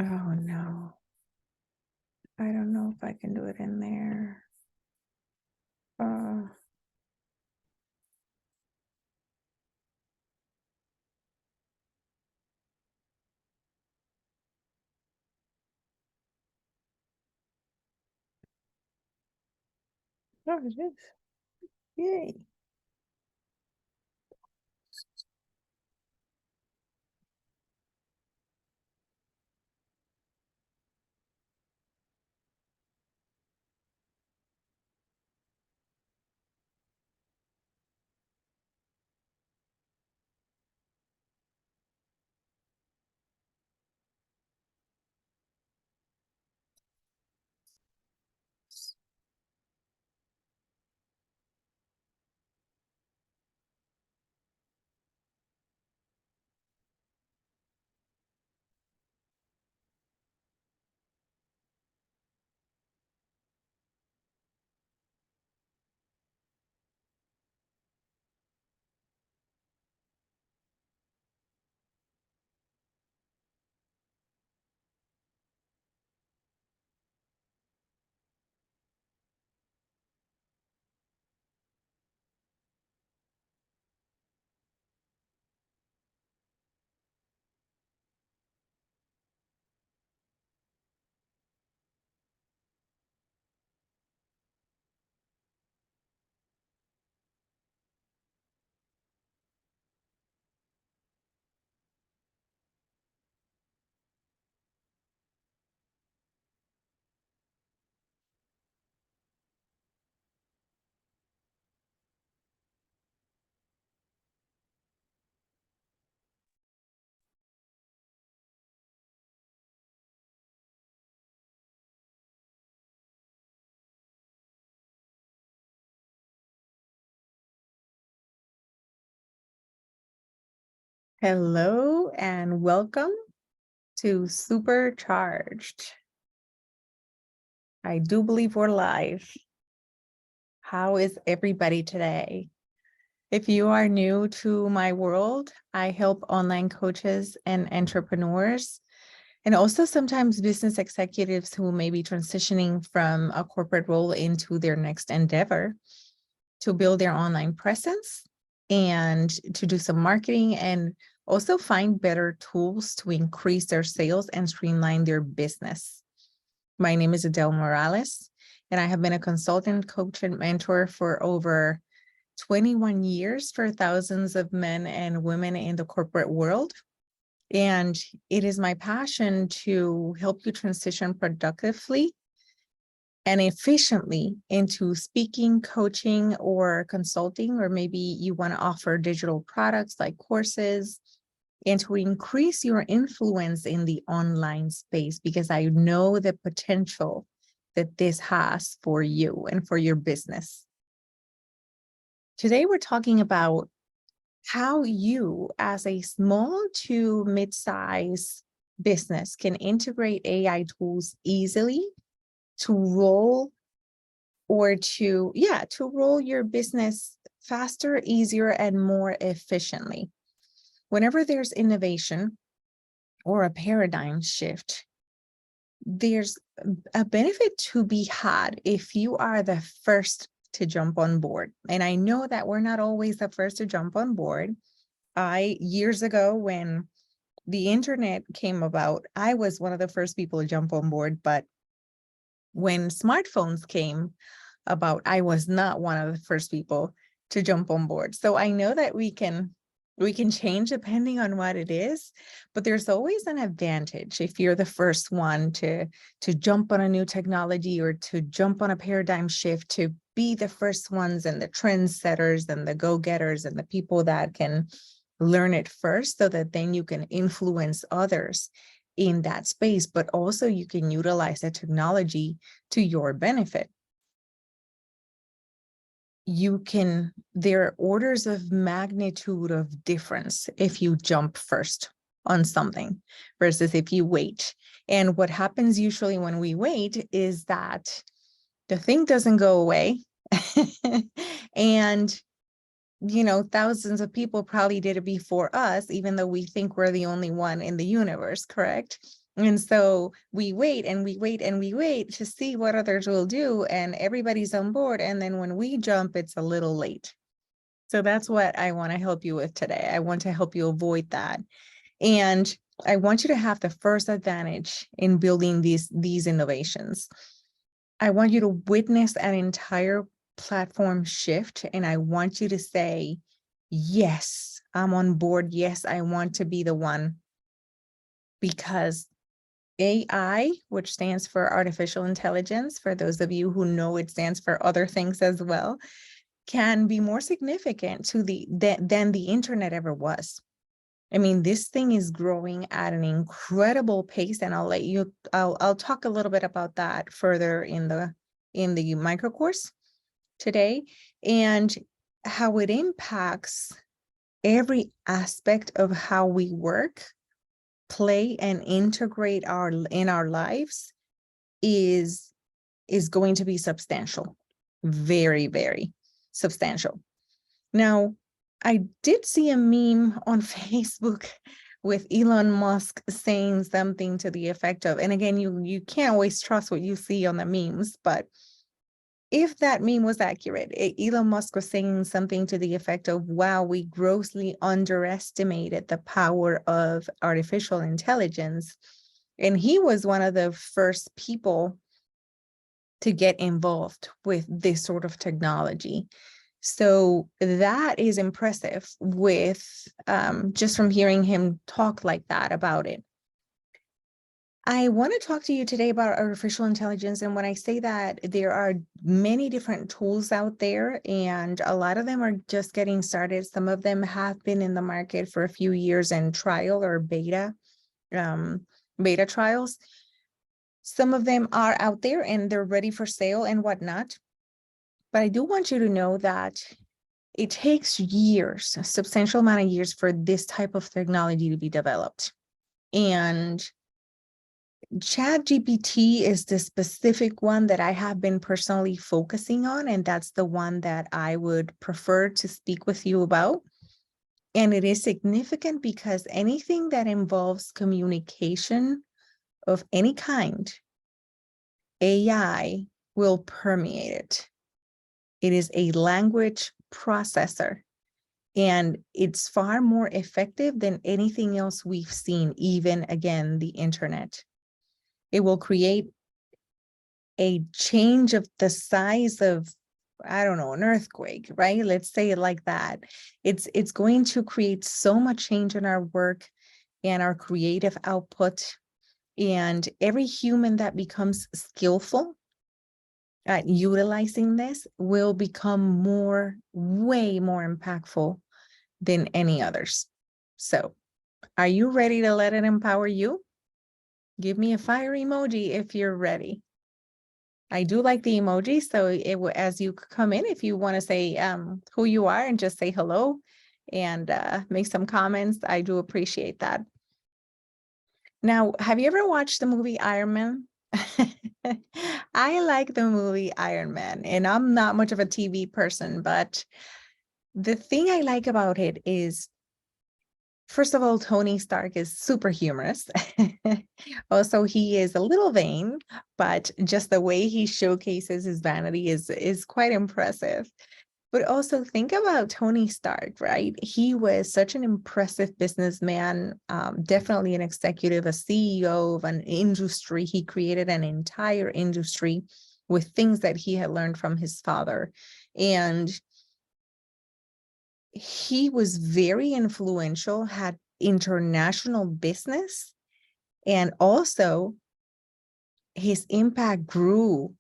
Oh no. I don't know if I can do it in there. Uh, oh, it is. Yay. Hello and welcome to Supercharged. I do believe we're live. How is everybody today? If you are new to my world, I help online coaches and entrepreneurs, and also sometimes business executives who may be transitioning from a corporate role into their next endeavor, to build their online presence and to do some marketing and also find better tools to increase their sales and streamline their business. My name is Adele Morales, and I have been a consultant, coach, and mentor for over 21 years for thousands of men and women in the corporate world. And it is my passion to help you transition productively and efficiently into speaking, coaching, or consulting, or maybe you want to offer digital products like courses, and to increase your influence in the online space, because I know the potential that this has for you and for your business. Today, we're talking about how you, as a small to mid-size business, can integrate AI tools easily to roll roll your business faster, easier, and more efficiently. Whenever there's innovation or a paradigm shift, there's a benefit to be had if you are the first to jump on board. And I know that we're not always the first to jump on board. Years ago, when the internet came about, I was one of the first people to jump on board. But when smartphones came about, I was not one of the first people to jump on board. So I know that we can change depending on what it is, but there's always an advantage if you're the first one to jump on a new technology or to jump on a paradigm shift, to be the first ones and the trendsetters and the go-getters and the people that can learn it first, so that then you can influence others in that space, but also you can utilize the technology to your benefit. There are orders of magnitude of difference if you jump first on something versus if you wait. And what happens usually when we wait is that the thing doesn't go away. And, thousands of people probably did it before us, even though we think we're the only one in the universe, correct? And so we wait and we wait and we wait to see what others will do, and everybody's on board. And then when we jump, it's a little late. So that's what I want to help you with today. I want to help you avoid that. And I want you to have the first advantage in building these innovations. I want you to witness an entire platform shift, and I want you to say, yes, I'm on board. Yes, I want to be the one. Because AI, which stands for artificial intelligence, for those of you who know it stands for other things as well, can be more significant to than the internet ever was. I mean, this thing is growing at an incredible pace, and I'll talk a little bit about that further in the micro course today, and how it impacts every aspect of how we work, play, and integrate in our lives is going to be substantial, very, very substantial. Now, I did see a meme on Facebook with Elon Musk saying something to the effect of, and again, you can't always trust what you see on the memes, but if that meme was accurate, Elon Musk was saying something to the effect of, wow, we grossly underestimated the power of artificial intelligence. And he was one of the first people to get involved with this sort of technology. So that is impressive with just from hearing him talk like that about it. I want to talk to you today about artificial intelligence. And when I say that, there are many different tools out there, and a lot of them are just getting started. Some of them have been in the market for a few years in trial or beta trials. Some of them are out there and they're ready for sale and whatnot. But I do want you to know that it takes years, a substantial amount of years, for this type of technology to be developed. And ChatGPT is the specific one that I have been personally focusing on, and that's the one that I would prefer to speak with you about. And it is significant because anything that involves communication of any kind, AI will permeate it. It is a language processor, and it's far more effective than anything else we've seen, even, again, the internet. It will create a change of the size of, I don't know, an earthquake, right? Let's say it like that. It's going to create so much change in our work and our creative output. And every human that becomes skillful at utilizing this will become way more impactful than any others. So, are you ready to let it empower you? Give me a fire emoji if you're ready. I do like the emoji, so as you come in, if you want to say who you are and just say hello and make some comments, I do appreciate that. Now, have you ever watched the movie Iron Man? I like the movie Iron Man, and I'm not much of a TV person, but the thing I like about it is, first of all, Tony Stark is super humorous. Also, he is a little vain, but just the way he showcases his vanity is quite impressive. But also think about Tony Stark, right? He was such an impressive businessman, definitely an executive, a CEO of an industry. He created an entire industry with things that he had learned from his father. And he was very influential, had international business, and also his impact grew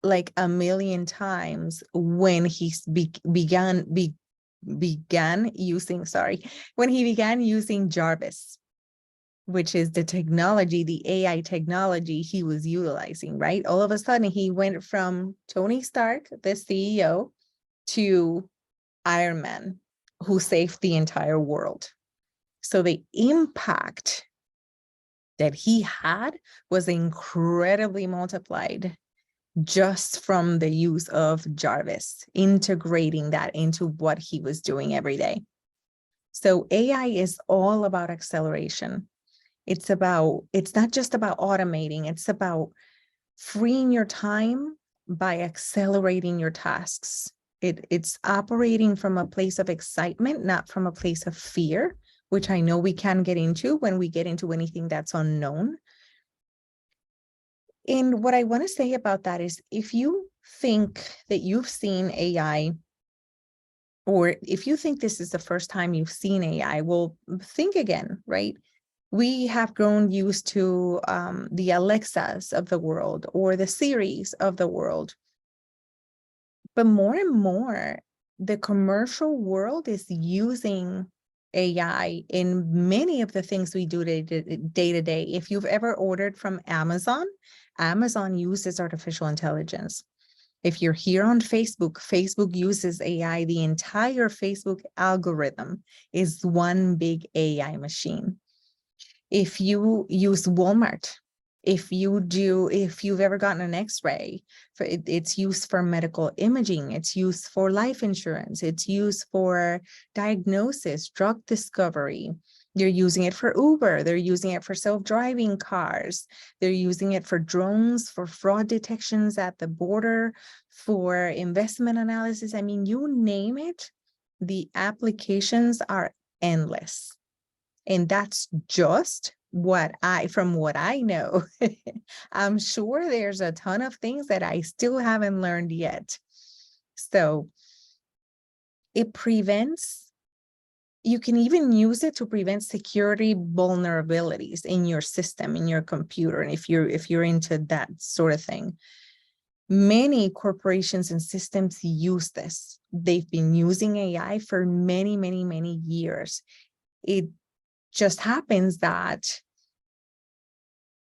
like a million times when he began using Jarvis, which is the technology, the AI technology he was utilizing, right? All of a sudden, he went from Tony Stark, the CEO, to Iron Man, who saved the entire world. So the impact that he had was incredibly multiplied just from the use of Jarvis, integrating that into what he was doing every day. So AI is all about acceleration. It's not just about automating, it's about freeing your time by accelerating your tasks. It's operating from a place of excitement, not from a place of fear, which I know we can get into when we get into anything that's unknown. And what I want to say about that is, if you think that you've seen AI, or if you think this is the first time you've seen AI, well, think again, right? We have grown used to the Alexas of the world or the Siris of the world. But more and more, the commercial world is using AI in many of the things we do day to day. If you've ever ordered from Amazon, Amazon uses artificial intelligence. If you're here on Facebook, Facebook uses AI. The entire Facebook algorithm is one big AI machine. If you use Walmart, if you've ever gotten an X-ray, it's used for medical imaging, it's used for life insurance, it's used for diagnosis, drug discovery. They're using it for Uber, they're using it for self-driving cars, they're using it for drones, for fraud detections at the border, for investment analysis. I mean, you name it, the applications are endless. And that's just from what I know. I'm sure there's a ton of things that I still haven't learned yet. So it prevents, you can even use it to prevent security vulnerabilities in your system, in your computer. And if you're into that sort of thing, many corporations and systems use this. They've been using AI for many, many, many years. It just happens that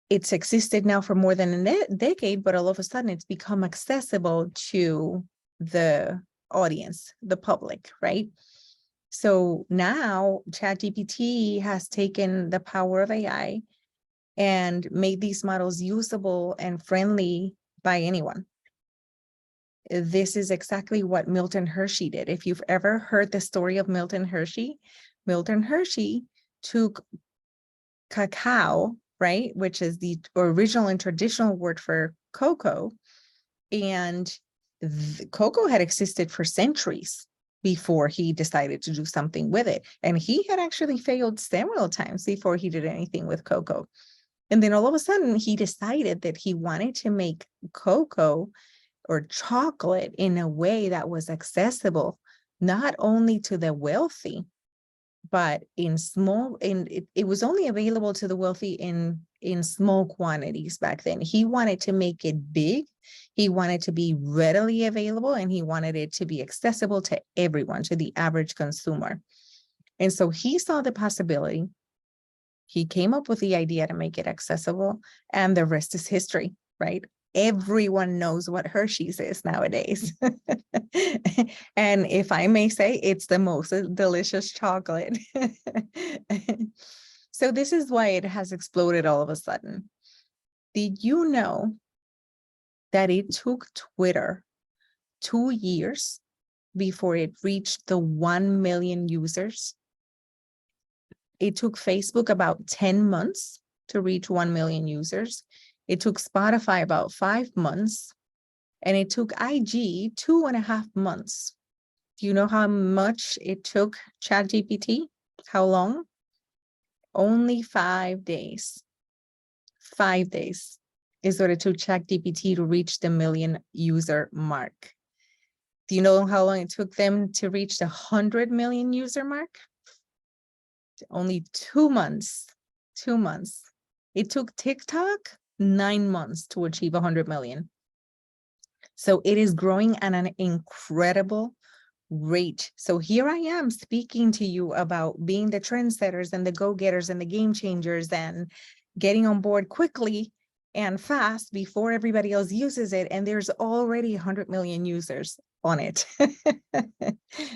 it's existed now for more than a decade, but all of a sudden it's become accessible to the audience, the public, right? So now ChatGPT has taken the power of AI and made these models usable and friendly by anyone. This is exactly what Milton Hershey did. If you've ever heard the story of Milton Hershey took cacao, right, which is the original and traditional word for cocoa, and cocoa had existed for centuries before he decided to do something with it. And he had actually failed several times before he did anything with cocoa. And then all of a sudden, he decided that he wanted to make cocoa or chocolate in a way that was accessible, not only to the wealthy, but it was only available to the wealthy in small quantities back then. He wanted to make it big. He wanted to be readily available, and he wanted it to be accessible to everyone, to the average consumer. And so he saw the possibility. He came up with the idea to make it accessible, and the rest is history, right? Everyone knows what Hershey's is nowadays. And if I may say, it's the most delicious chocolate. So this is why it has exploded all of a sudden. Did you know that it took Twitter 2 years before it reached the 1 million users? It took Facebook about 10 months to reach 1 million users. It took Spotify about 5 months, and it took IG 2.5 months. Do you know how much it took ChatGPT? How long? Only 5 days. 5 days is what it took ChatGPT to reach the 1 million user mark. Do you know how long it took them to reach the 100 million user mark? Only 2 months. 2 months. It took TikTok 9 months to achieve 100 million. So it is growing at an incredible rate. So here I am speaking to you about being the trendsetters and the go-getters and the game changers and getting on board quickly and fast before everybody else uses it. And there's already 100 million users on it.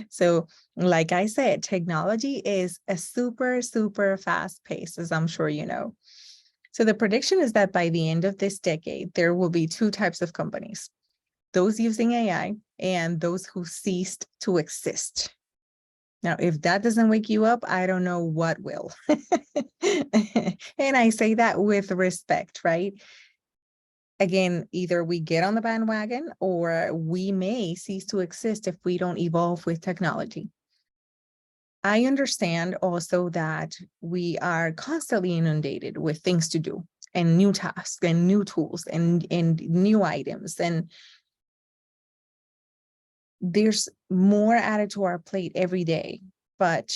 So like I said, technology is a super, super fast pace, as I'm sure you know. So the prediction is that by the end of this decade, there will be 2 types of companies: those using AI and those who ceased to exist. Now, if that doesn't wake you up, I don't know what will. And And I say that with respect, right? Again, either we get on the bandwagon or we may cease to exist if we don't evolve with technology. I understand also that we are constantly inundated with things to do and new tasks and new tools and new items. And there's more added to our plate every day. But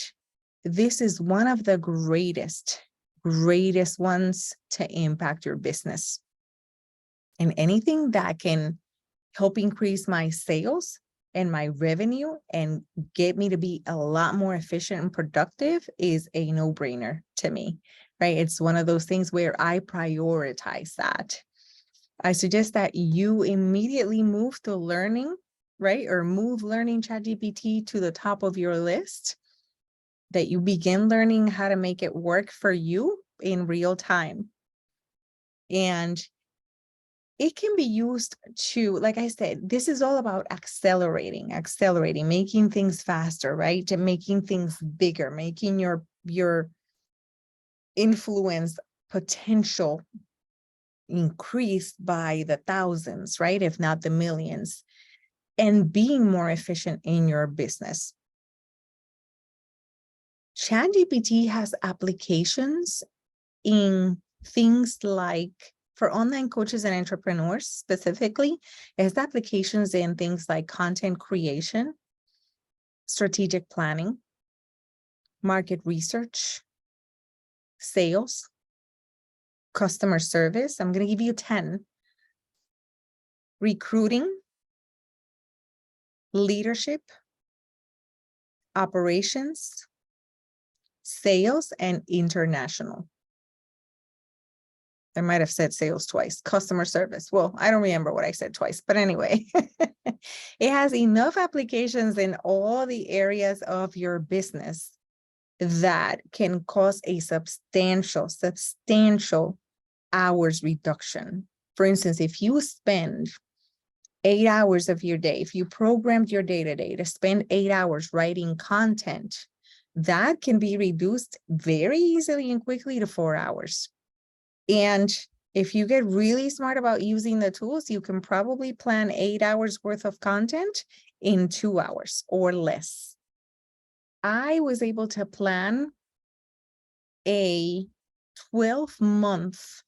this is one of the greatest ones to impact your business. And anything that can help increase my sales and my revenue and get me to be a lot more efficient and productive is a no-brainer to me, right? It's one of those things where I prioritize that. I suggest that you immediately move to learning, right? Or move learning ChatGPT to the top of your list, that you begin learning how to make it work for you in real time. And it can be used to, like I said, this is all about accelerating, making things faster, right? To making things bigger, making your influence potential increased by the thousands, right? If not the millions, and being more efficient in your business. ChatGPT has applications in things like, for online coaches and entrepreneurs specifically, it has applications in things like content creation, strategic planning, market research, sales, customer service. I'm going to give you 10. Recruiting, leadership, operations, sales, and international. I might have said sales twice, customer service. Well, I don't remember what I said twice, but anyway, it has enough applications in all the areas of your business that can cause a substantial hours reduction. For instance, if you spend 8 hours of your day, if you programmed your day-to-day to spend 8 hours writing content, that can be reduced very easily and quickly to 4 hours. And if you get really smart about using the tools, you can probably plan 8 hours worth of content in 2 hours or less. I was able to plan a 12-month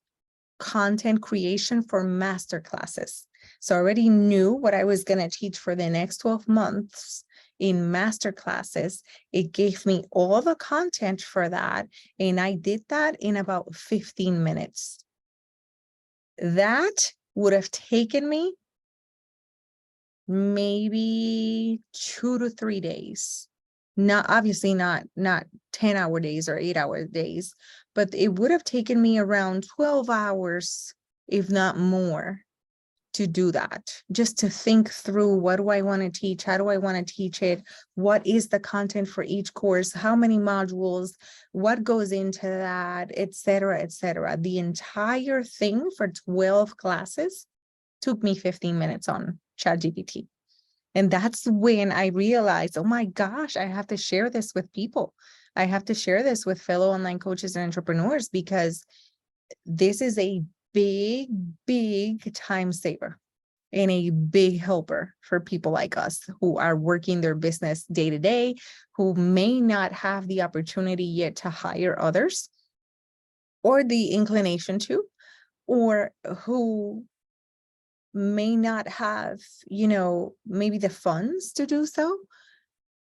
content creation for masterclasses. So I already knew what I was going to teach for the next 12 months in masterclasses. It gave me all the content for that, and I did that in about 15 minutes. That would have taken me maybe 2 to 3 days. Obviously not 10-hour days or 8-hour days, but it would have taken me around 12 hours, if not more, to do that, just to think through, what do I want to teach? How do I want to teach it? What is the content for each course? How many modules? What goes into that, et cetera, et cetera. The entire thing for 12 classes took me 15 minutes on ChatGPT. And that's when I realized, oh my gosh, I have to share this with people. I have to share this with fellow online coaches and entrepreneurs, because this is a big, big time saver and a big helper for people like us who are working their business day to day, who may not have the opportunity yet to hire others or the inclination to, or who may not have, maybe the funds to do so.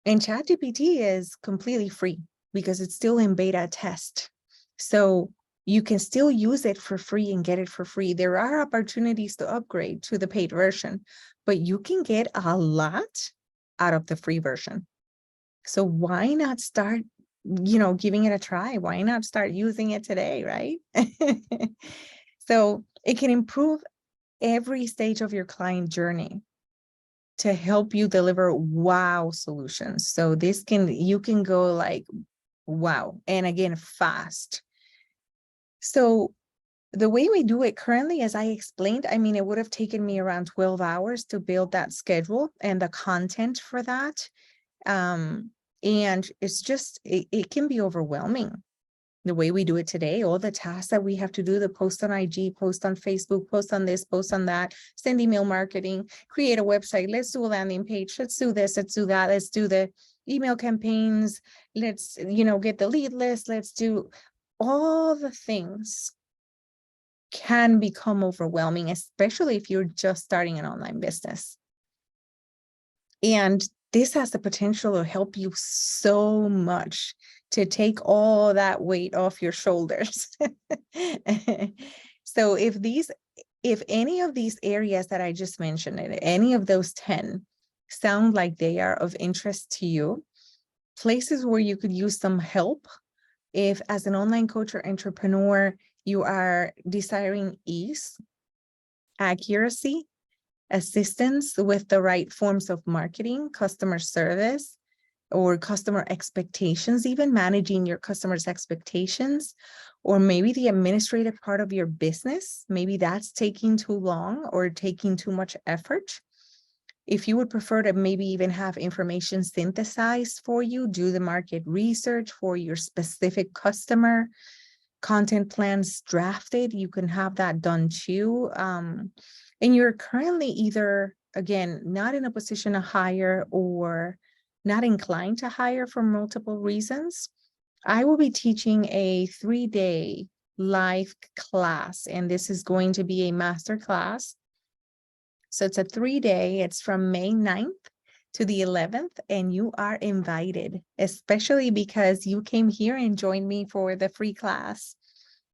And ChatGPT is completely free because it's still in beta test. So you can still use it for free and get it for free. There are opportunities to upgrade to the paid version, but you can get a lot out of the free version. So why not start, giving it a try? Why not start using it today, right? So it can improve every stage of your client journey to help you deliver wow solutions. So you can go like, wow, and again, fast. So the way we do it currently, as I explained, it would have taken me around 12 hours to build that schedule and the content for that. And it's just, it can be overwhelming the way we do it today, all the tasks that we have to do, the post on IG, post on Facebook, post on this, post on that, send email marketing, create a website, let's do a landing page, let's do this, let's do that, let's do the email campaigns, let's, get the lead list, let's do all the things can become overwhelming, especially if you're just starting an online business. And this has the potential to help you so much, to take all that weight off your shoulders. So if any of these areas that I just mentioned, any of those 10 sound like they are of interest to you, places where you could use some help, if as an online coach or entrepreneur, you are desiring ease, accuracy, assistance with the right forms of marketing, customer service, or customer expectations, even managing your customers' expectations, or maybe the administrative part of your business, maybe that's taking too long or taking too much effort. If you would prefer to maybe even have information synthesized for you, do the market research for your specific customer, content plans drafted, you can have that done too. And you're currently either, again, not in a position to hire or not inclined to hire for multiple reasons, I will be teaching a 3-day live class, and this is going to be a master class. So it's a 3-day, it's from May 9th to the 11th, and you are invited, especially because you came here and joined me for the free class,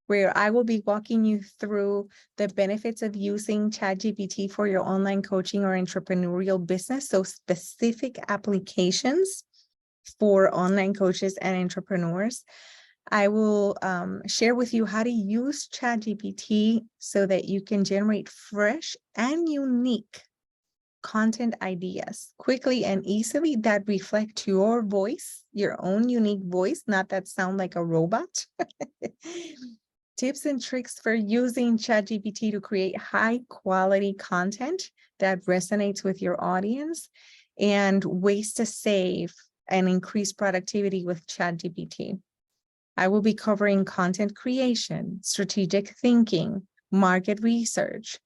where I will be walking you through the benefits of using ChatGPT for your online coaching or entrepreneurial business. So specific applications for online coaches and entrepreneurs. I will share with you how to use ChatGPT so that you can generate fresh and unique content ideas quickly and easily that reflect your voice, your own unique voice, not that sound like a robot. Tips and tricks for using ChatGPT to create high quality content that resonates with your audience, and ways to save and increase productivity with ChatGPT. I will be covering content creation, strategic thinking, market research,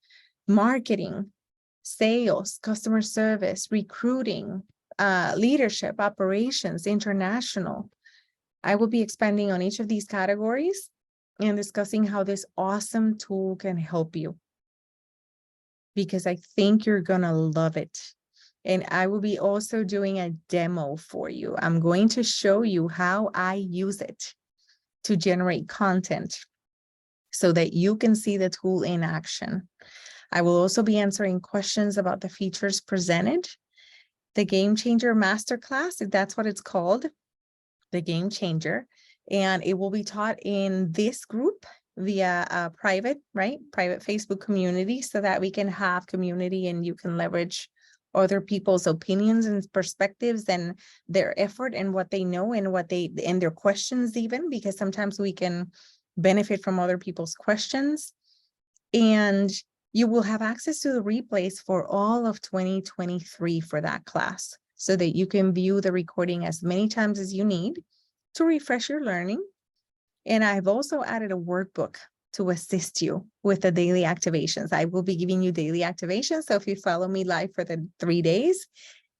marketing, sales, customer service, recruiting, leadership, operations, international. I will be expanding on each of these categories and discussing how this awesome tool can help you, because I think you're gonna love it. And I will be also doing a demo for you. I'm going to show you how I use it to generate content so that you can see the tool in action. I will also be answering questions about the features presented. The Game Changer Masterclass, if that's what it's called, the Game Changer. And it will be taught in this group via a private Facebook community, so that we can have community and you can leverage other people's opinions and perspectives and their effort and what they know and and their questions, even because sometimes we can benefit from other people's questions. And you will have access to the replays for all of 2023 for that class, so that you can view the recording as many times as you need to refresh your learning. And I've also added a workbook to assist you with the daily activations. I will be giving you daily activations. So if you follow me live for the 3 days,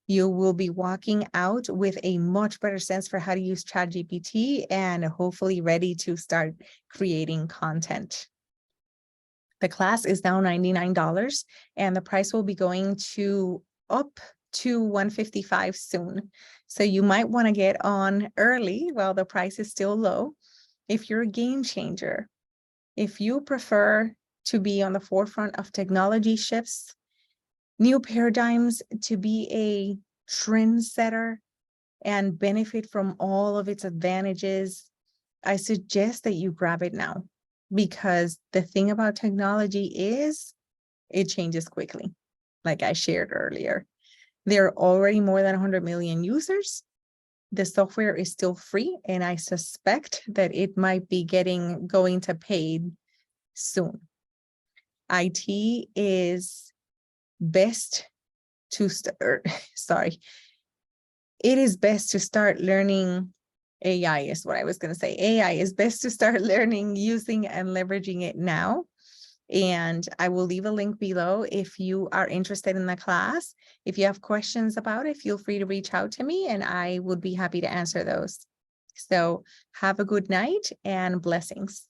you will be walking out with a much better sense for how to use ChatGPT and hopefully ready to start creating content. The class is now $99 and the price will be going up to $155 soon. So you might want to get on early while the price is still low. If you're a game changer, if you prefer to be on the forefront of technology shifts, new paradigms, to be a trendsetter and benefit from all of its advantages, I suggest that you grab it now, because the thing about technology is it changes quickly. Like I shared earlier, there are already more than 100 million users. The software is still free, and I suspect that it might be going to paid soon. IT is best to start, it is best to start learning AI is what I was going to say. AI is best to start learning, using, and leveraging it now. And I will leave a link below if you are interested in the class. If you have questions about it, feel free to reach out to me and I would be happy to answer those. So have a good night and blessings.